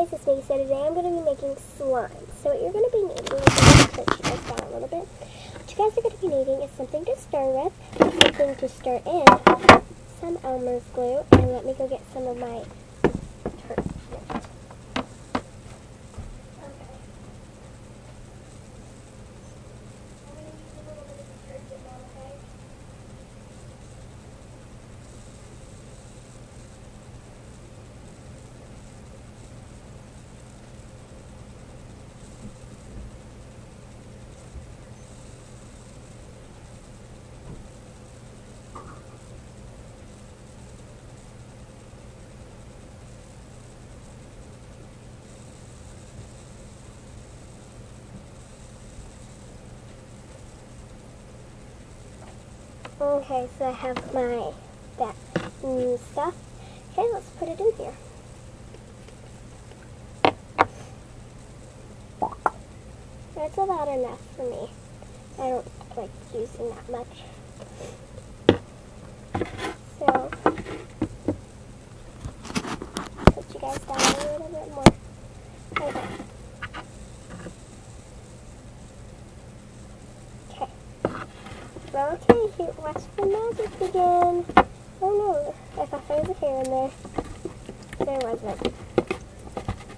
guys, it's me. So today I'm going to be making slime. So what you're going to be needing is going to put you guys down a little bit. What you guys are going to be needing is something to stir with, something to stir in, some Elmer's glue, and let me go get some of my turpentine. Okay, so I have my that new stuff. Okay, let's put it in here. That's about enough for me. I don't like using that much. So, put you guys down a little bit more. Okay. Okay, here, watch the magic begin. Oh no, I thought there was a hair in there. There wasn't.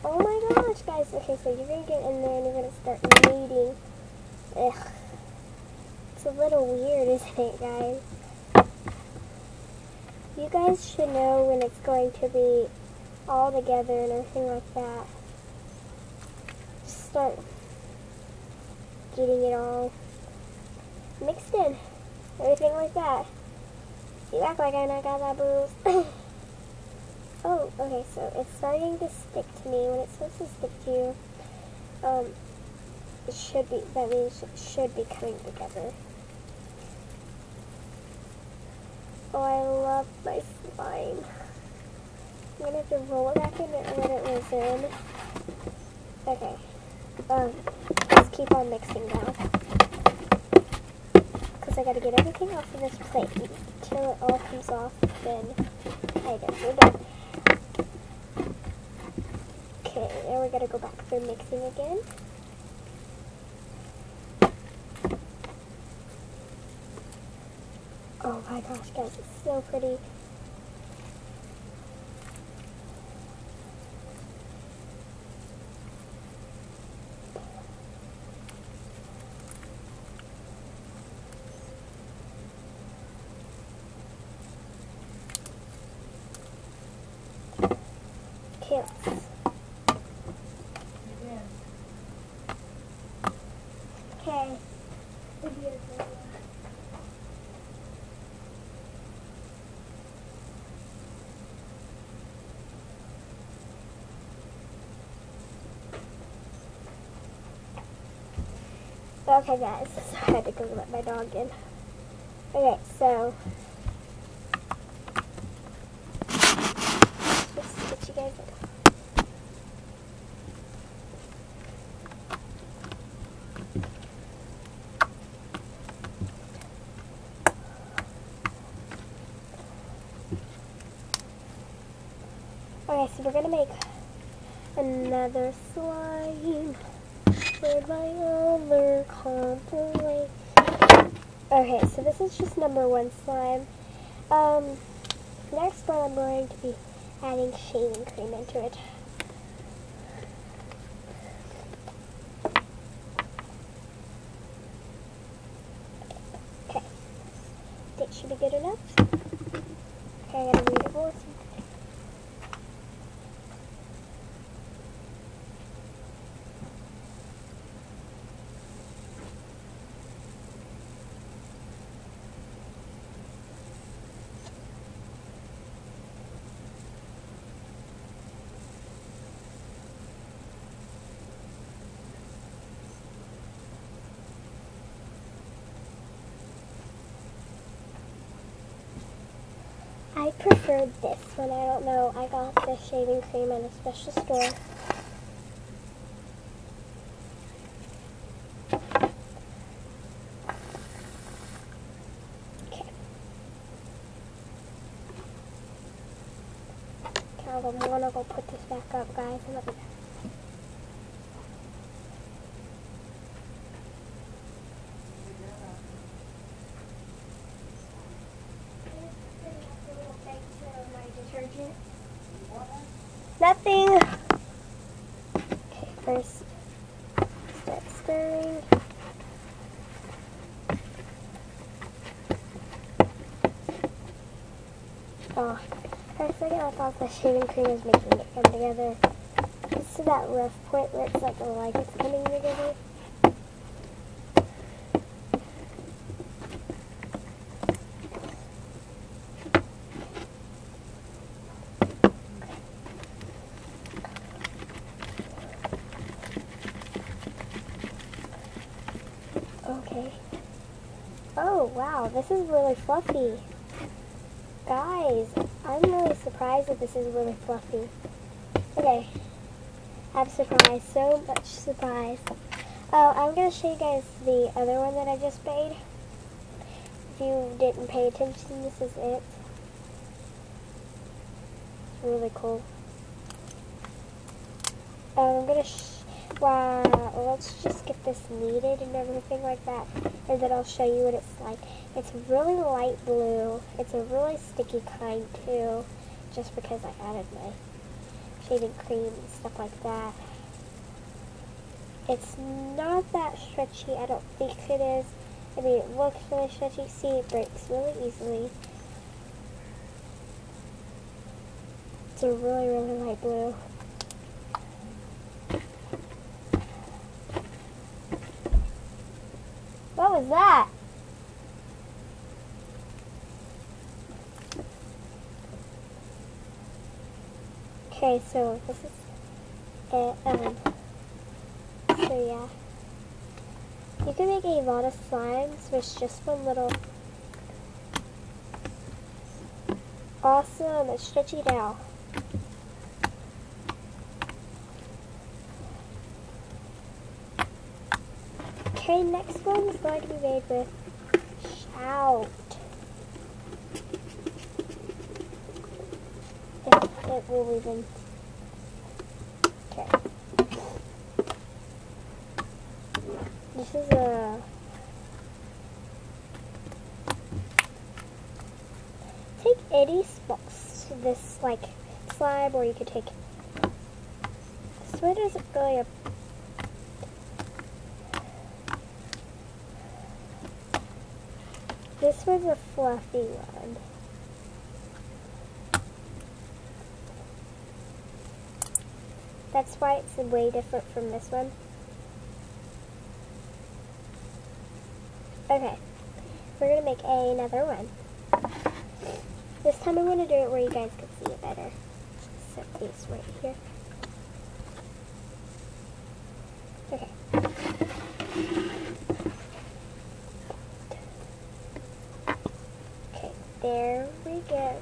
Oh my gosh, guys. Okay, so you're going to get in there and you're going to start kneading. Ugh. It's a little weird, isn't it, guys? You guys should know when it's going to be all together and everything like that. Just start getting it all mixed in. Everything like that. You act like I not got that bruise. Oh, okay, so it's starting to stick to me. When it's supposed to stick to you, it should be, that means it should be coming together. Oh, I love my slime. I'm going to have to roll it back in and let it was in. Okay. Just keep on mixing now. Because I got to get everything off of this plate until it all comes off, then I guess we're done. Okay, now we got to go back for mixing again. Oh my gosh, guys, it's so pretty. Okay, okay. Okay, guys, so I had to go let my dog in. Okay, so just get you guys in. Okay, so we're gonna make another slime. Where'd my other compliment? Okay, so this is just number 1 slime. Next one I'm going to be adding shaving cream into it. Okay, that should be good enough. Okay, I gotta read it more. I preferred this one. I don't know. I got the shaving cream at a special store. Okay. Now I'm gonna go put this back up, guys. And let me first start stirring. Oh, for a second I thought the shaving cream was making it come together. It's to that rough point where it's like it's coming together. Okay. Oh, wow, this is really fluffy. Guys, I'm really surprised that this is really fluffy. Okay. I'm surprised. So much surprise. Oh, I'm going to show you guys the other one that I just made. If you didn't pay attention, this is it. It's really cool. I'm going to wow, let's just get this kneaded and everything like that, and then I'll show you what it's like. It's really light blue. It's a really sticky kind too, just because I added my shaving cream and stuff like that. It's not that stretchy. I don't think it is. I mean, it looks really stretchy. See, it breaks really easily. It's a really, really light blue. What was that? Okay, so this is it. So yeah. You can make a lot of slimes with just one little. Awesome, it's stretchy now. Okay, next one is going to be made with Shout. If it will even. Okay. This is a. Take any this like slime, or you could take. This one isn't really a. This one's a fluffy one. That's why it's way different from this one. Okay, we're going to make another one. This time I'm going to do it where you guys can see it better. Set these right here. Okay. Okay, there we go.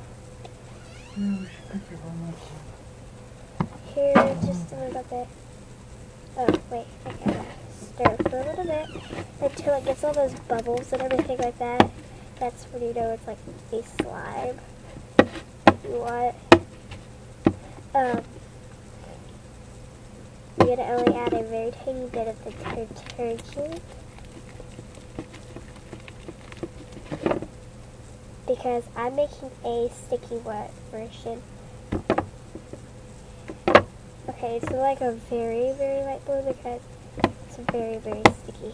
Here, just a little bit. Oh, wait, okay. Stir for a little bit until it gets all those bubbles and everything like that. That's when you know it's like a slime. You want. You're gonna only add a very tiny bit of the detergent because I'm making a sticky wet version. Okay, it's like a very, very light blue because it's very, very sticky.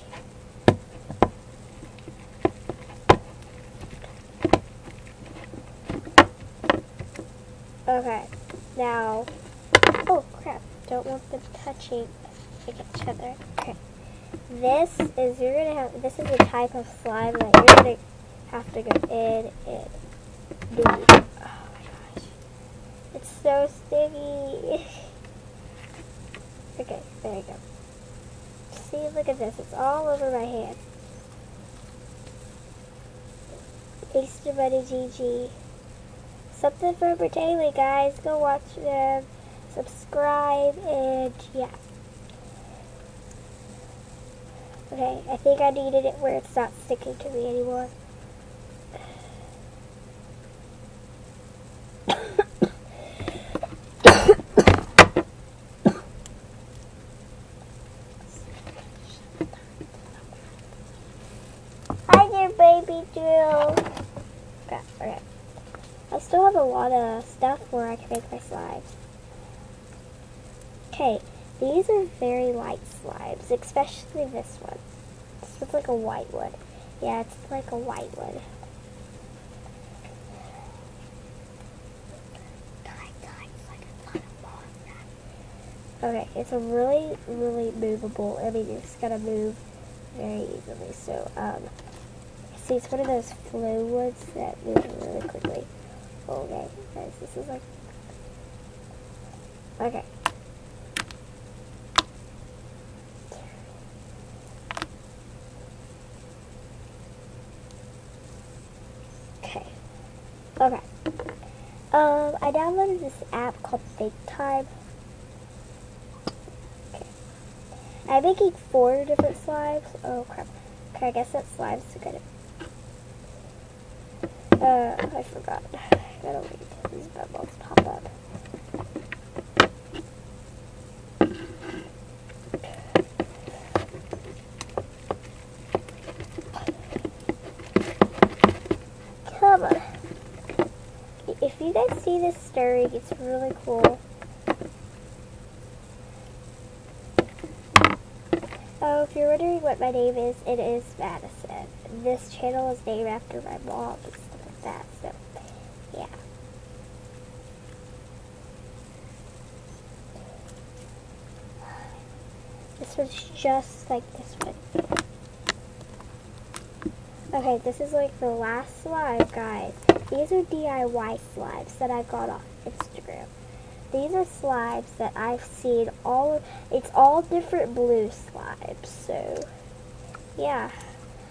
Okay, now, oh crap, don't want them touching each other. Okay, this is this is a type of slime that you're gonna have to go in and do. Oh my gosh, it's so sticky. Okay, there you go. See, look at this, it's all over my hand. Easter Bunny GG. Something for Daily, guys. Go watch them, subscribe, and yeah. Okay, I think I needed it where it's not sticking to me anymore. Hi there, baby Jill. Okay. I still have a lot of stuff where I can make my slides. Okay, These are very light slimes, especially this one. This one's like a white one. Yeah, it's like a white one. Okay, it's a really, really movable. I mean, it's gonna move very easily. So, see, it's one of those flow woods that move really quickly. Okay, guys, this is like, okay. Okay. I downloaded this app called Fake Time. Okay. I'm making 4 different slimes. Oh crap. Okay, I guess that slime's good. I forgot. I gotta wait. These bubbles pop up. Come on. If you guys see this stirring, it's really cool. Oh, if you're wondering what my name is, it is Madison. This channel is named after my mom and stuff like that, so, yeah. This one's just like this one. Okay, this is like the last slime, guys. These are DIY slimes that I got off Instagram. These are slimes that I've seen it's all different blue slimes, so, yeah.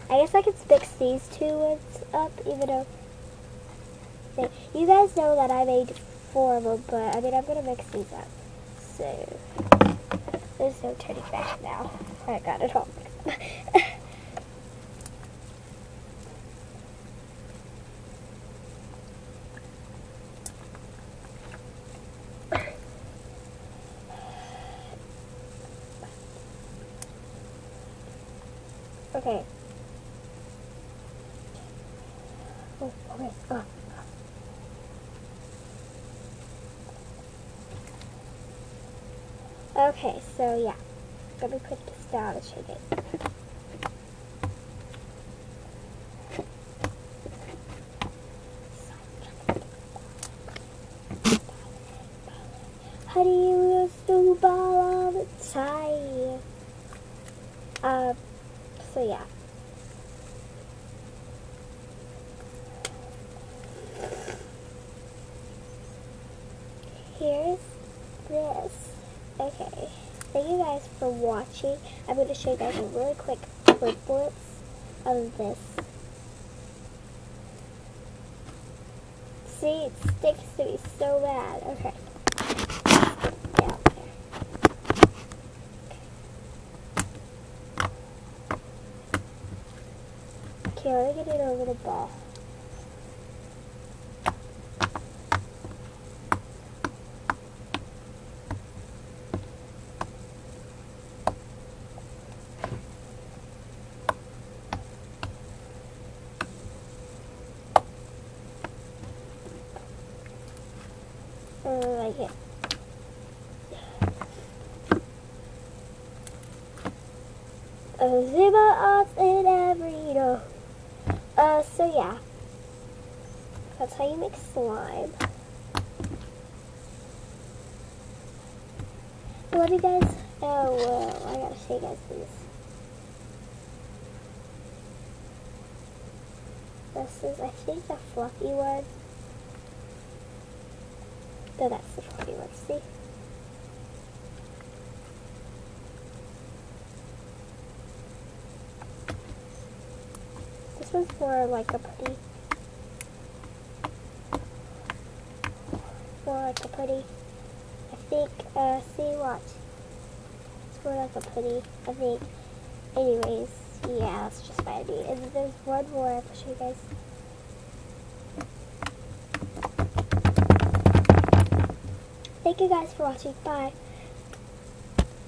I guess I could mix these 2 ones up, even though, you guys know that I made 4 of them, but, I mean, I'm going to mix these up. So, there's no turning back now. I got it all. Okay. Oh, okay. Oh. Okay, so yeah. Let me put this down and shake it. How do you snowball all the time? So yeah. Here's this. Okay. Thank you guys for watching. I'm going to show you guys a really quick blitz of this. See, it sticks to me so bad. Okay. Yeah. Okay, let me get it over the ball. Like it. Zima odds in every so yeah. That's how you make slime. Love you guys. Oh well, I gotta show you guys this. This is, I think, the fluffy one. No, that's the fluffy one. See? This one's more like a putty. More like a putty. I think, see, watch. It's more like a putty, I think. Anyways, yeah, that's just my idea. And then there's one more I'll show you guys. Thank you guys for watching. Bye.